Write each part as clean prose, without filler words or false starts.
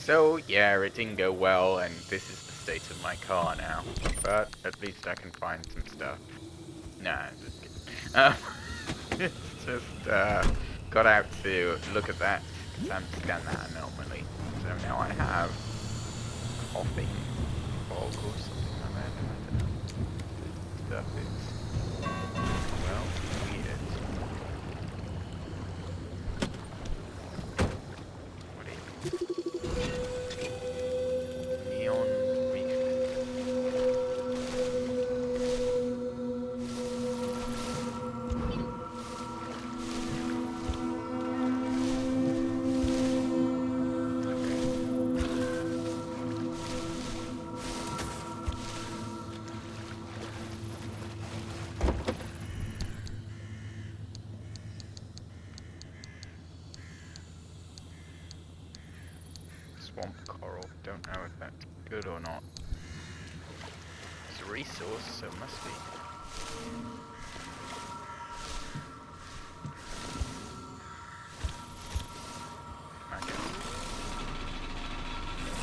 So, yeah, it didn't go well, and this is the state of my car now. But at least I can find some stuff. Nah, I'm just kidding. It's just, got out to look at that, because I haven't scanned that anomaly. So now I have coughing fog or something like that. I don't know. This stuff is, well, weird. What is it? Neon reef. Swamp coral. Don't know if that's good or not. It's a resource, so it must be. Okay.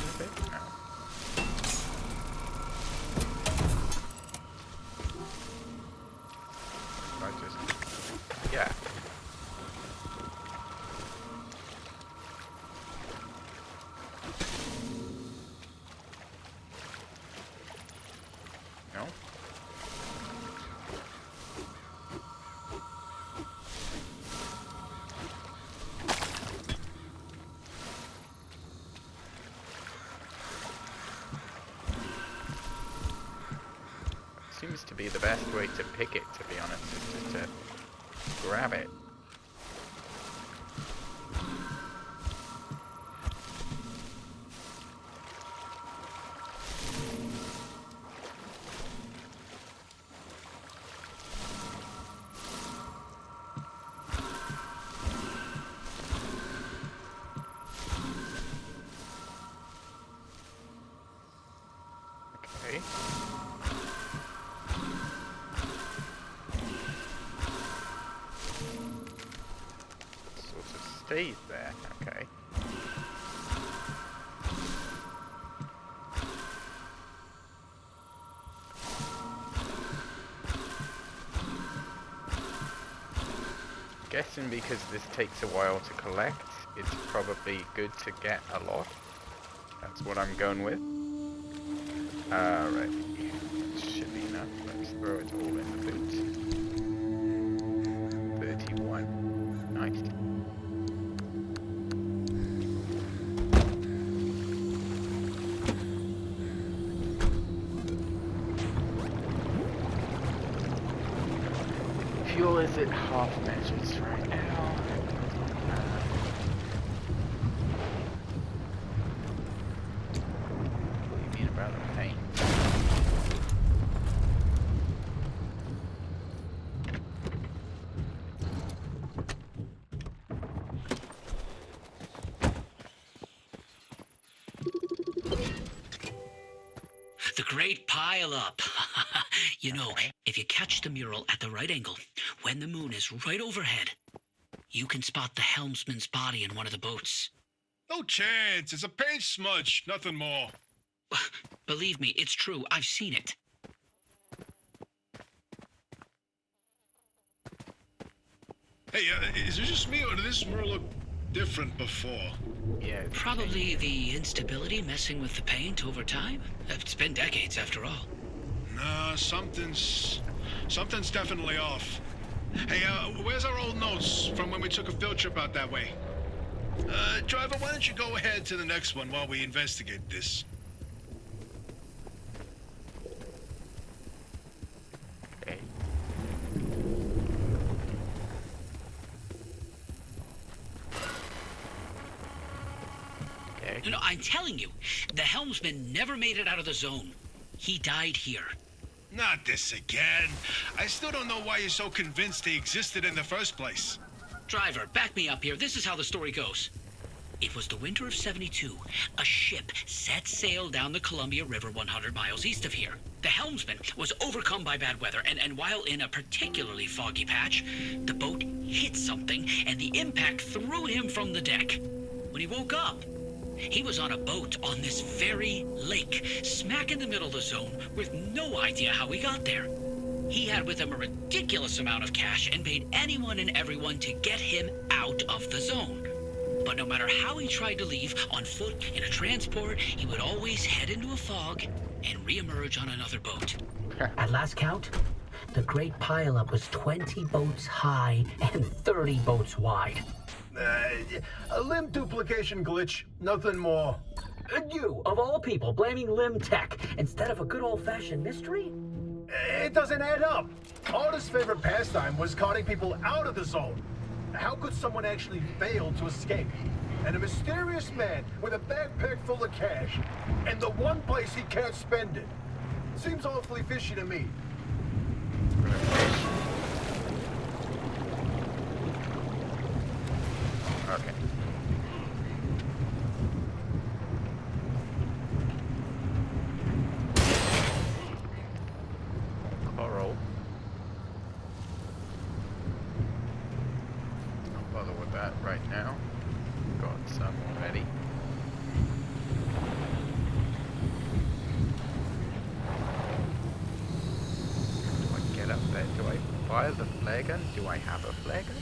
A bit? No. I just... yeah. No? Seems to be the best way to pick it, to be honest, is just to grab it. Okay. Sort of stays there, okay. Guessing because this takes a while to collect, it's probably good to get a lot. That's what I'm going with. Right. Should be enough. Let's throw it all in the boot. 31. Nice. Fuel is at half measures right now. What do you mean about the paint? The Great Pile Up. You know, if you catch the mural at the right angle, when the moon is right overhead, you can spot the helmsman's body in one of the boats. No chance. It's a paint smudge. Nothing more. Believe me, it's true. I've seen it. Hey, is it just me or did this mural look different before? Yeah. Probably the instability messing with the paint over time. It's been decades after all. Nah, something's definitely off. Hey, where's our old notes from when we took a field trip out that way? Driver, why don't you go ahead to the next one while we investigate this? Okay. Okay. No, I'm telling you, the helmsman never made it out of the zone. He died here. Not this again. I still don't know why you're so convinced they existed in the first place. Driver, back me up here. This is how the story goes. It was the winter of '72. A ship set sail down the Columbia River 100 miles east of here. The helmsman was overcome by bad weather, and while in a particularly foggy patch, the boat hit something, and the impact threw him from the deck. When he woke up, He was on a boat on this very lake, smack in the middle of the zone, with no idea how he got there. He had with him a ridiculous amount of cash and paid anyone and everyone to get him out of the zone. But no matter how he tried to leave, on foot, in a transport, he would always head into a fog and reemerge on another boat. At last count, the great pileup was 20 boats high and 30 boats wide. A limb duplication glitch, nothing more. And you, of all people, blaming Lim Tech instead of a good old-fashioned mystery? It doesn't add up. Artist's favorite pastime was carting people out of the zone. How could someone actually fail to escape? And a mysterious man with a backpack full of cash, and the one place he can't spend it. Seems awfully fishy to me. Okay. Coral. Don't bother with that right now. Got some already. Do I get up there? Do I fire the flare gun? Do I have a flare gun?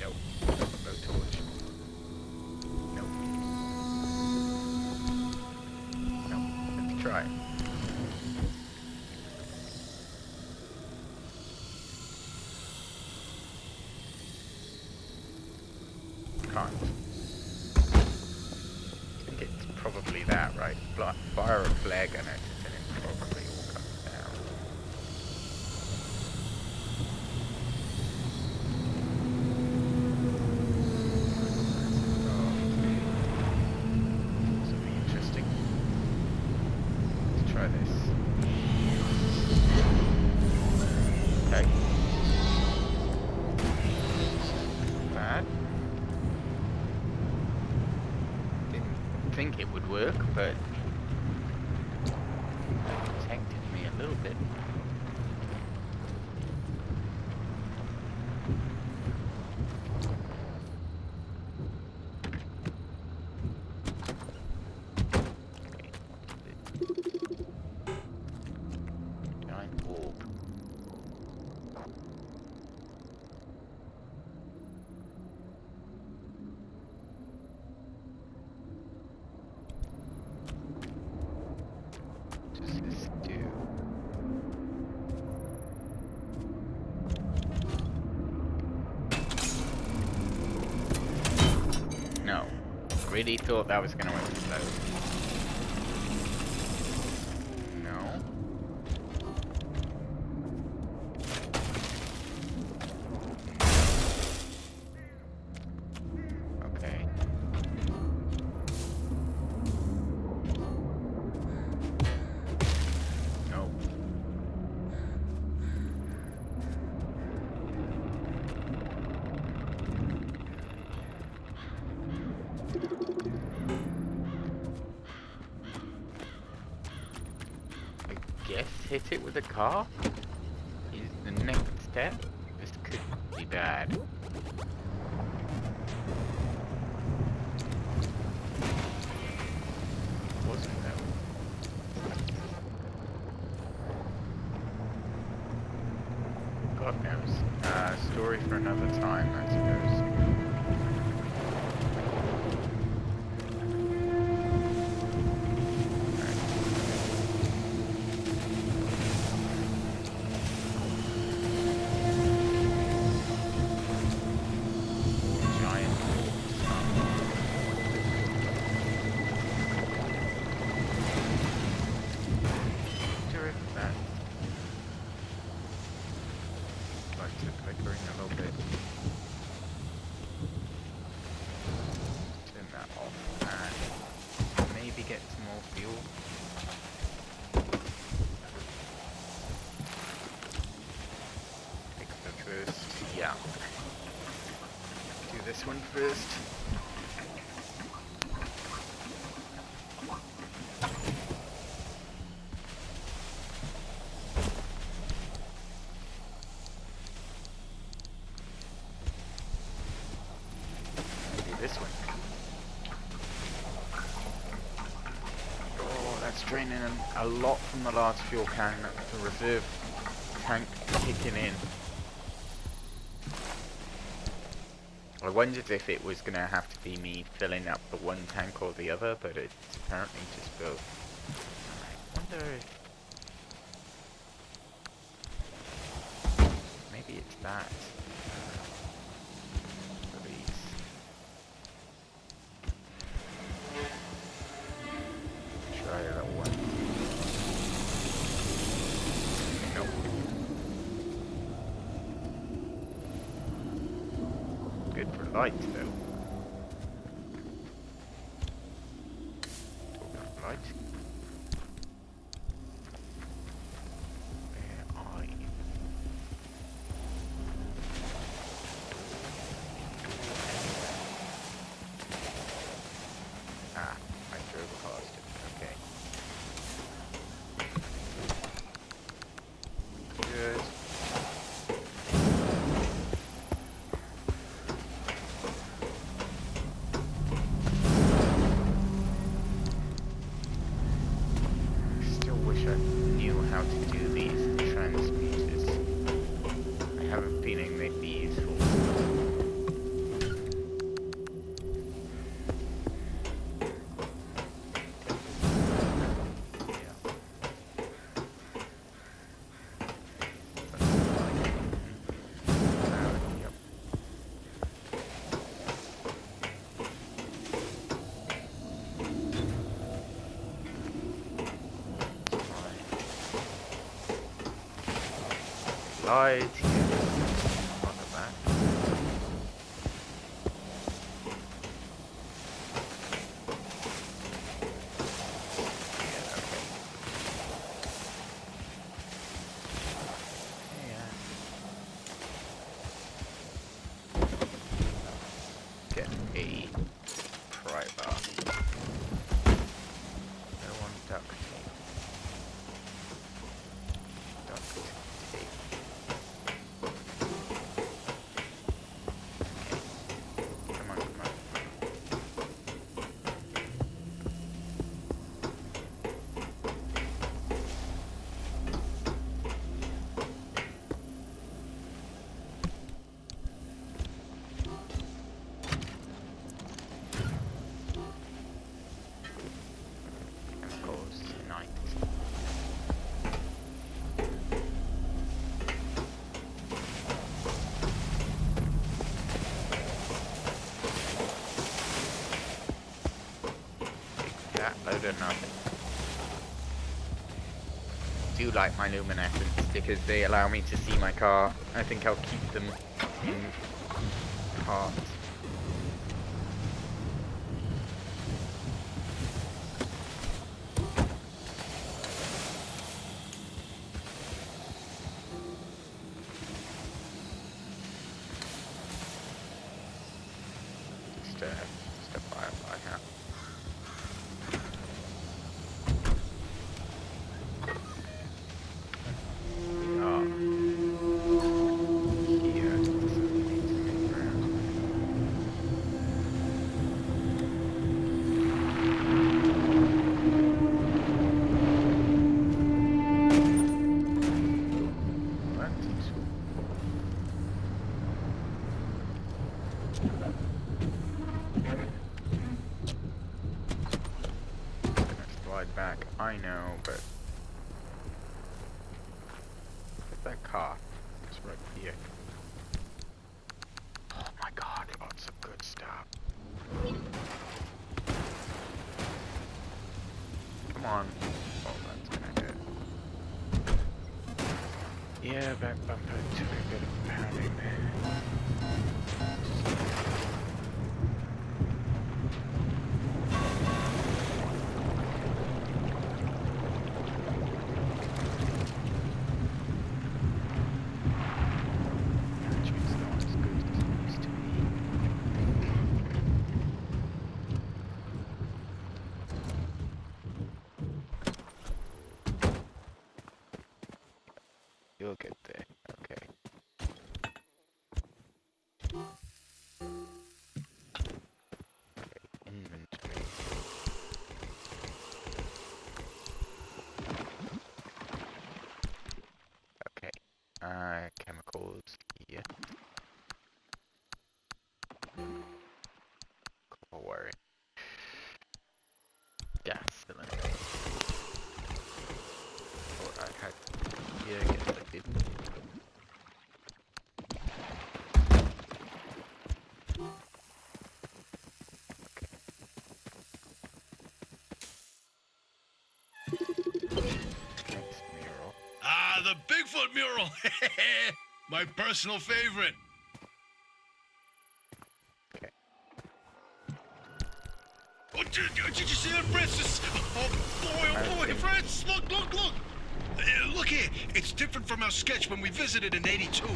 Nope. No torch. Nope. Nope. Let's try. Can't. I think it's probably that, right? Fire a flare gun at it and it probably all comes down. This will be interesting. Let's try this. Okay. Bad. Didn't think it would work, but it protected me a little bit. Giant orb. What does this do? No. Really thought that was gonna explode. No. Okay. No. I guess hit it with a car is the next step. This could be bad. Wasn't though. God knows. Story for another time, I suppose. Giant wonder if that lights are flickering a little bit. Turn that off and maybe get some more fuel. Pick the first, yeah. Do this one first. draining a lot from the last fuel can. The reserve tank kicking in. I wondered if it was going to have to be me filling up the one tank or the other, but it's apparently just both. I wonder if... maybe it's that. Release. Try a little one. Nope. Good for light, though. Talking of light. Where are you? Ah, I drove past it. Okay. Good. Still wish I knew how to do these transmuters. I have a feeling they'd be useful. Yeah. Yep. Light. On the back. Yeah, okay. Yeah. Get a pry bar. No one duct tape. Duct tape. Come on, come on. Chemicals tonight. That load of nothing. Do like my luminescent stickers, they allow me to see my car. I think I'll keep them in parts. Just a firefly hat. Back, I know, but that car is right here. Oh my god, lots of good stuff. Come on. Oh, that's gonna hit. Yeah, back bumper took a bit of pounding there. You'll get there. Okay. Chemicals here. Don't worry. Gas cylinder. Thought I had here, guess I didn't. Next mural. Ah, the Bigfoot mural. My personal favorite. Okay. Oh, did you see that, Francis? Oh boy, Francis, look. Look here, it's different from our sketch when we visited in '82.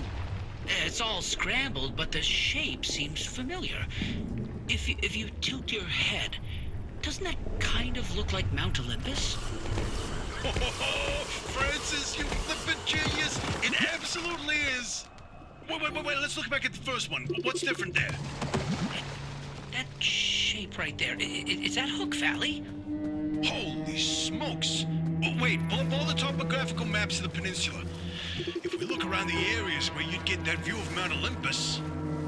It's all scrambled, but the shape seems familiar. If you tilt your head, doesn't that kind of look like Mount Olympus? Oh, Francis, you flippin' genius! It absolutely is! Wait, let's look back at the first one. What's different there? That shape right there, is that Hook Valley? Holy smokes! Oh, wait, pull up all the topographical maps of the peninsula. If we look around the areas where you'd get that view of Mount Olympus...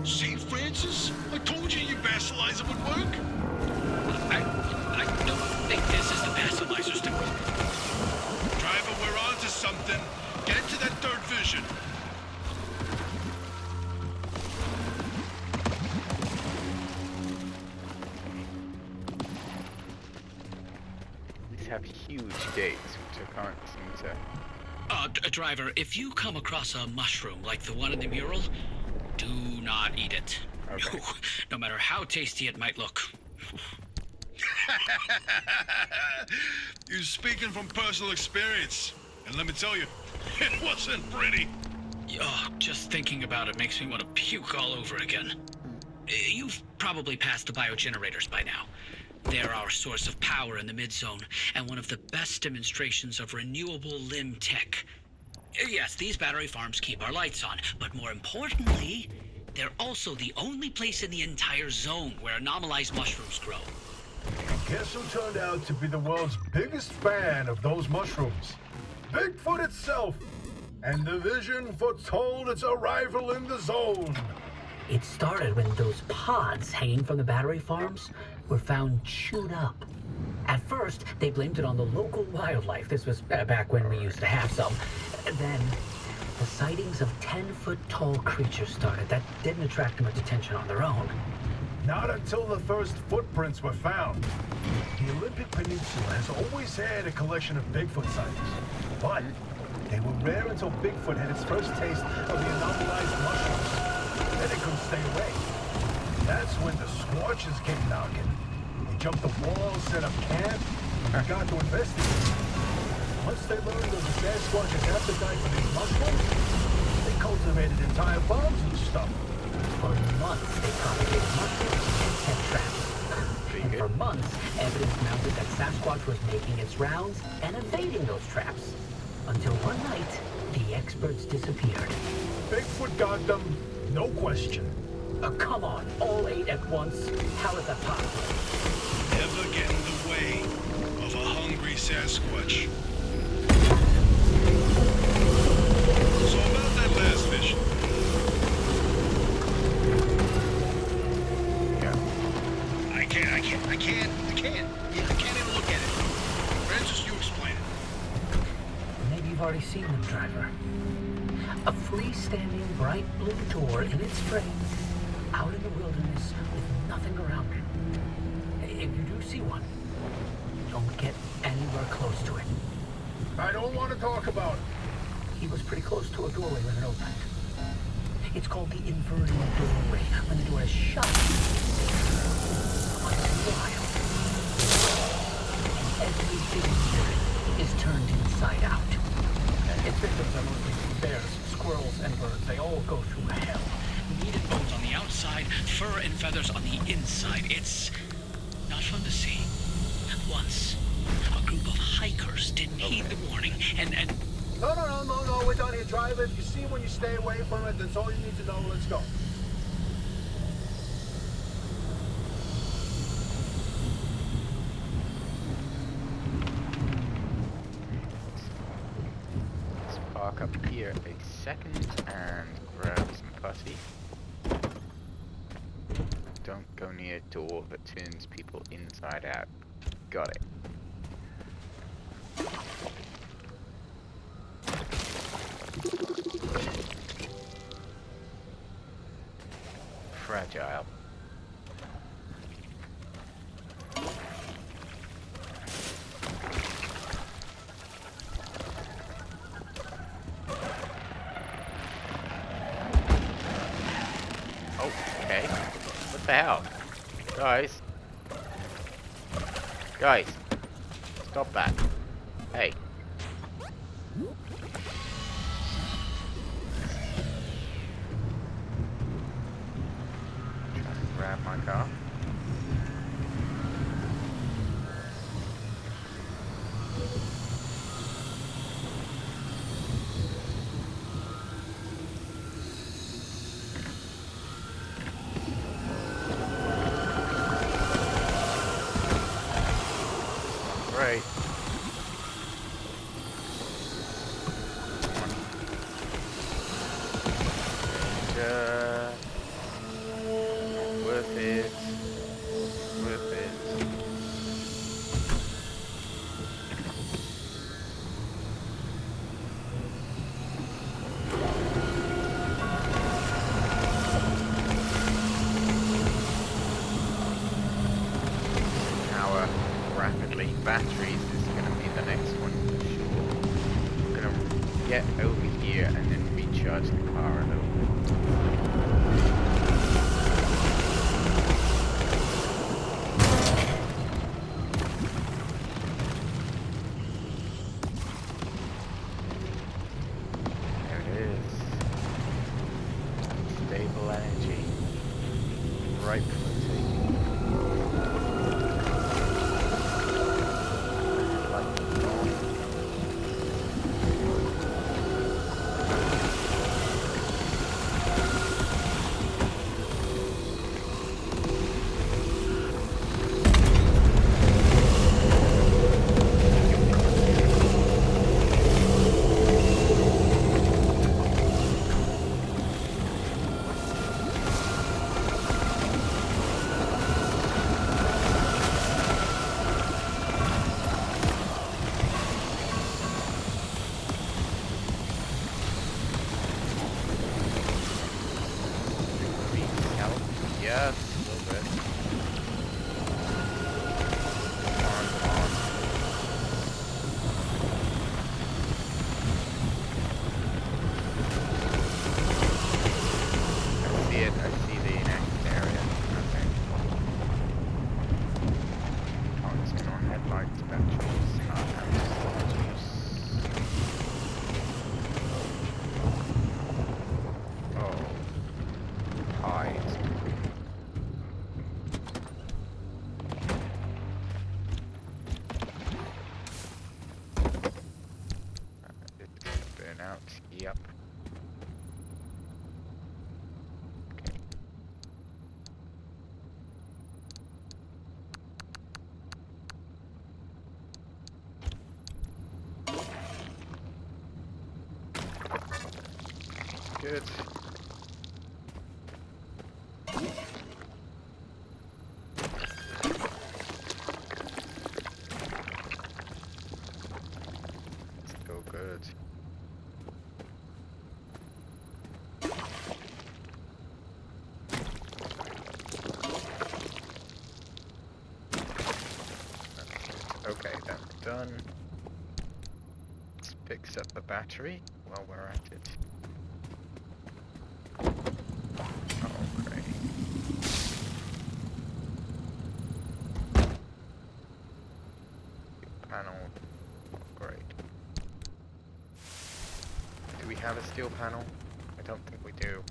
See, Francis? I told you your basilizer would work. I don't think this is the Basilizer Stone. Driver, we're on to something. Get to that third vision. These have huge gates, which I can't seem to... Driver, if you come across a mushroom like the one in the mural, do not eat it. Okay. No matter how tasty it might look. You're speaking from personal experience. And let me tell you, it wasn't pretty. Oh, just thinking about it makes me want to puke all over again. You've probably passed the biogenerators by now. They're our source of power in the mid-zone, and one of the best demonstrations of renewable limb tech. Yes, these battery farms keep our lights on, but more importantly, they're also the only place in the entire zone where anomalized mushrooms grow. Guess who turned out to be the world's biggest fan of those mushrooms? Bigfoot itself! And the vision foretold its arrival in the zone. It started when those pods hanging from the battery farms were found chewed up. At first, they blamed it on the local wildlife. This was back when we used to have some. Then, the sightings of 10-foot-tall creatures started that didn't attract much attention on their own. Not until the first footprints were found. The Olympic Peninsula has always had a collection of Bigfoot sightings, but they were rare until Bigfoot had its first taste of the anomalized mushrooms. Then it couldn't stay away. That's when the Squatches came knocking. They jumped the wall, set up camp, and got to investigate. Once they learned of the Sasquatch's appetite for these mushrooms, they cultivated entire farms and stuff. For months, they propagated mushrooms and set traps. And for months, evidence mounted that Sasquatch was making its rounds and evading those traps. Until one night, the experts disappeared. Bigfoot got them, no question. Come on, all 8 at once? How is that possible? Never get in the way of a hungry Sasquatch. So about that last vision. Yeah. I can't even look at it. Francis, you explain it. Maybe you've already seen them, driver. A freestanding bright blue door in its frame, out in the wilderness with nothing around it. If you do see one, don't get anywhere close to it. I don't want to talk about it. He was pretty close to a doorway when it opened. It's called the inverted doorway. When the door is shut, once in a while, everything here is turned inside out. Its victims are mostly bears, squirrels, and birds. They all go through hell. Needed bones on the outside, fur and feathers on the inside. It's not fun to see. Once, a group of hikers didn't heed the warning, and No, we're done here, driver. If you see one, you stay away from it. That's all you need to know. Let's go. Let's park up here a second and grab some putty. Don't go near a door that turns people inside out. Got it. Fragile. Oh, okay. What the hell? Guys. Guys. Stop that. Hey. Trying to grab my car. Right. Worth it. Worth it. Power rapidly. Batteries is going to be the next one for sure. I'm going to get over here and then recharge the car a little bit. There it is. Stable energy. Right for the taking. Light on. Yes, a little bit. Come on. I see it. I see the next area. Okay. Tungsten on headlights, batteries, smart house, juice. Oh. Hides. Burn out. Yep. Okay. Good. Still good. Okay, that's done. Let's fix up the battery while we're at it. Oh, great. Panel. Great. Do we have a steel panel? I don't think we do.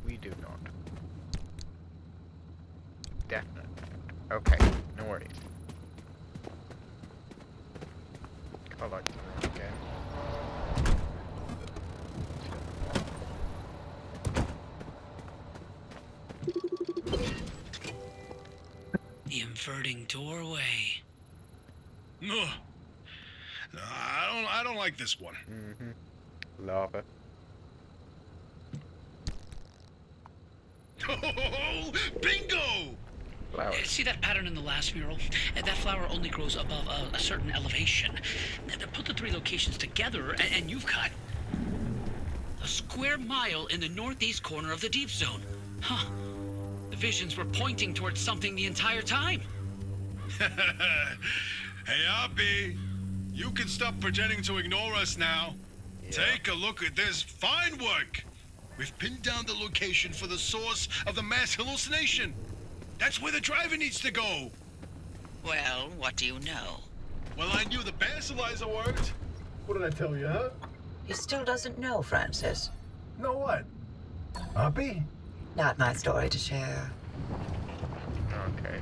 We do not. Definitely. Okay, no worries. Collect again. The inverting doorway. No, I don't like this one. Mm-hmm. Lava. See that pattern in the last mural? That flower only grows above a certain elevation. Put the 3 locations together, and you've got a square mile in the northeast corner of the deep zone. Huh. The visions were pointing towards something the entire time. Hey, Oppie, you can stop pretending to ignore us now. Take a look at this. Fine work. We've pinned down the location for the source of the mass hallucination. That's where the driver needs to go. Well, what do you know? Well, I knew the basilizer worked. What did I tell you, huh? He still doesn't know, Francis. Know what? Uppy? Not my story to share. Okay.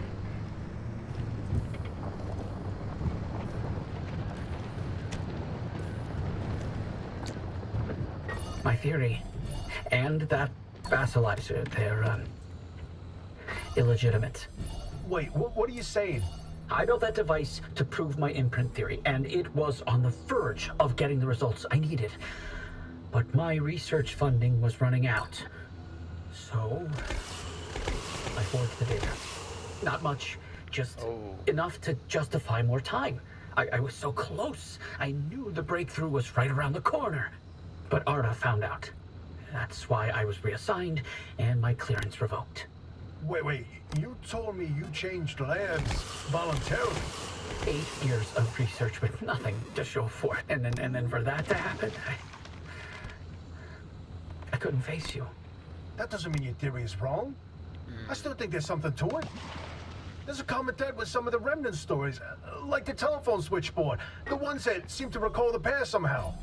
My theory, and that basilizer, they're illegitimate. Wait, what are you saying? I built that device to prove my imprint theory, and it was on the verge of getting the results I needed. But my research funding was running out. So, I forged the data. Not much, just enough to justify more time. I was so close. I knew the breakthrough was right around the corner. But Arda found out. That's why I was reassigned and my clearance revoked. Wait, you told me you changed labs voluntarily. 8 years of research with nothing to show for it, and then for that to happen, I couldn't face you. That doesn't mean your theory is wrong. I still think there's something to it. There's a common thread with some of the remnant stories, like the telephone switchboard, the ones that seem to recall the past somehow.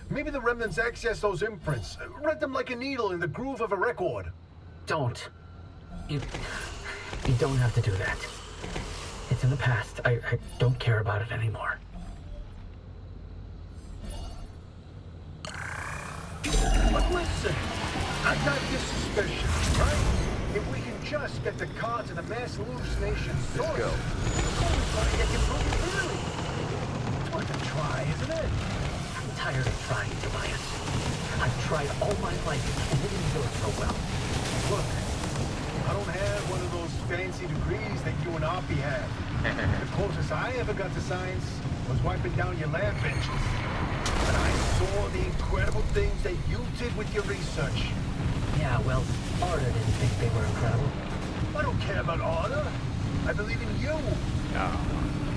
Maybe the remnants access those imprints, read them like a needle in the groove of a record. Don't. You don't have to do that. It's in the past. I don't care about it anymore. But listen, I got this suspicion, right? If we can just get the cards of the mass hallucination sorted, go. we're only trying to get you prove it clearly. It's worth a try, isn't it? I'm tired of trying, Tobias. I've tried all my life, and it didn't go so well. Look, I don't have one of those fancy degrees that you and Oppie have. The closest I ever got to science was wiping down your lab benches. But I saw the incredible things that you did with your research. Yeah, well, Arda didn't think they were incredible. I don't care about Arda. I believe in you.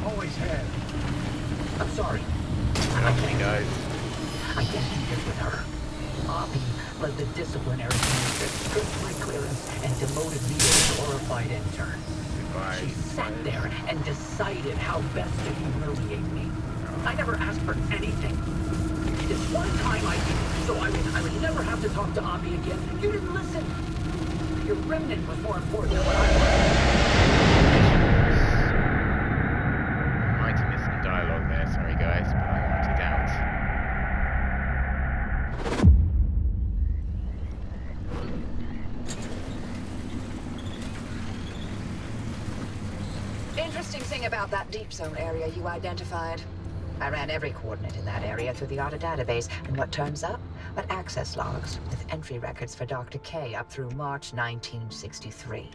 Always have. I'm sorry. Okay, guys. I can't do this with her. Oppie led the disciplinary committee that stripped my clearance and demoted me to a glorified intern. Goodbye. She sat there and decided how best to humiliate me. I never asked for anything. This one time I did, so I would never have to talk to Oppie again. You didn't listen. Your remnant was more important than what I was. Might have missed some dialogue there, sorry guys, but I wanted out. Interesting thing about that deep zone area you identified. I ran every coordinate in that area through the Arda database, and what turns up? But access logs with entry records for Dr. K up through March 1963.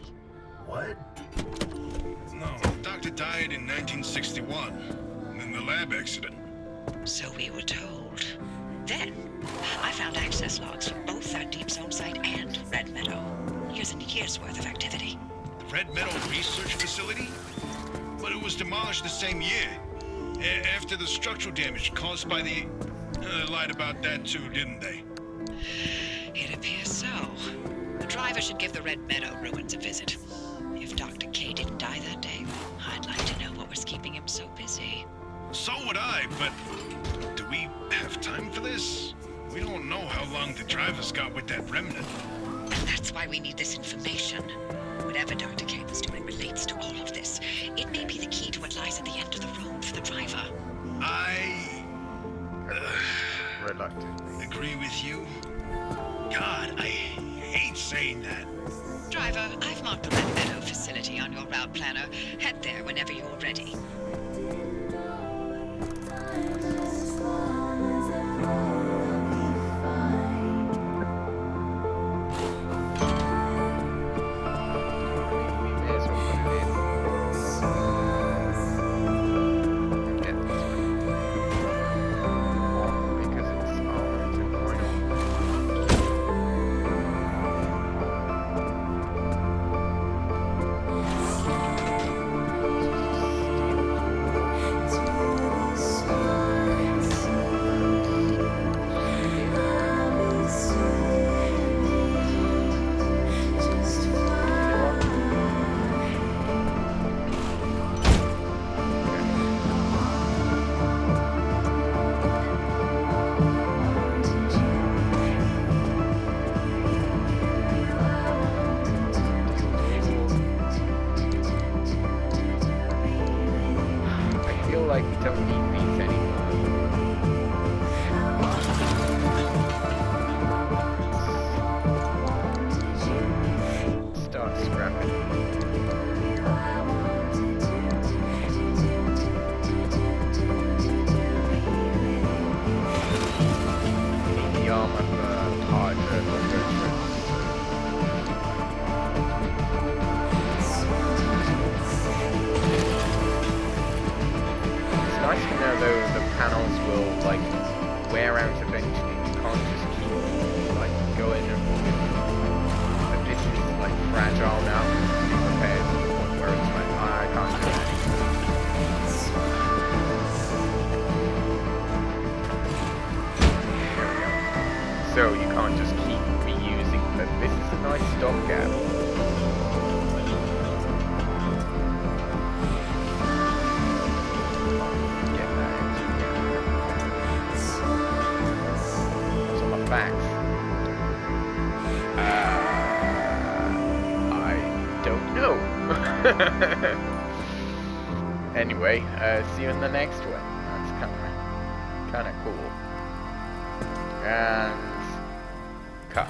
What? No, the doctor died in 1961, in the lab accident. So we were told. Then, I found access logs for both that deep zone site and Red Meadow. Years and years worth of activity. The Red Meadow Research Facility? But it was demolished the same year. After the structural damage caused by the... They lied about that too, didn't they? It appears so. The driver should give the Red Meadow ruins a visit. If Dr. K didn't die that day, I'd like to know what was keeping him so busy. So would I, but... Do we have time for this? We don't know how long the driver's got with that remnant. And that's why we need this information. Whatever Dr. K was doing relates to all of this. It may be the key to what lies at the end of the road for the driver. I... Reluctantly. agree with you. God, I hate saying that. Driver, I've marked the Red Meadow facility on your route planner. Head there whenever you're ready. We may as well put it in. stopgap. Get that into some of facts. I don't know. Anyway, see you in the next one. That's kind of cool. And cut.